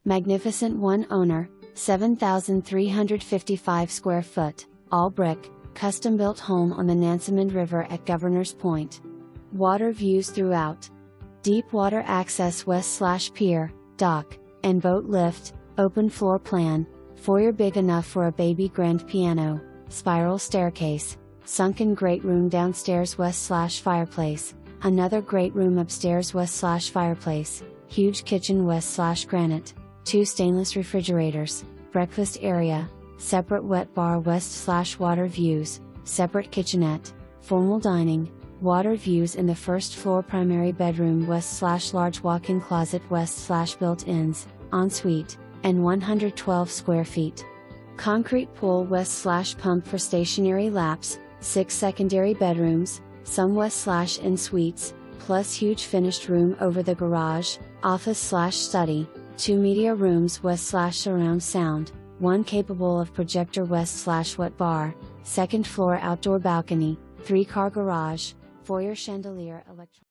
magnificent one owner, 7,355 square foot, all brick, custom-built home on the Nansemond River at Governor's Point. Water views throughout. Deep water access west/pier, dock, and boat lift, open floor plan, foyer big enough for a baby grand piano, spiral staircase, sunken great room downstairs west/fireplace, another great room upstairs west/fireplace, huge kitchen west/granite, 2 stainless refrigerators, breakfast area, separate wet bar west/water views, separate kitchenette, formal dining, water views in the first floor primary bedroom west/large walk-in closet west/built-ins, ensuite, and 112 square feet. Concrete pool west/pump for stationary laps, 6 secondary bedrooms, some west/in suites, plus huge finished room over the garage, office/study, 2 media rooms west/surround sound, 1 capable of projector west/wet bar, 2nd floor outdoor balcony, 3-car garage, foyer chandelier electronic.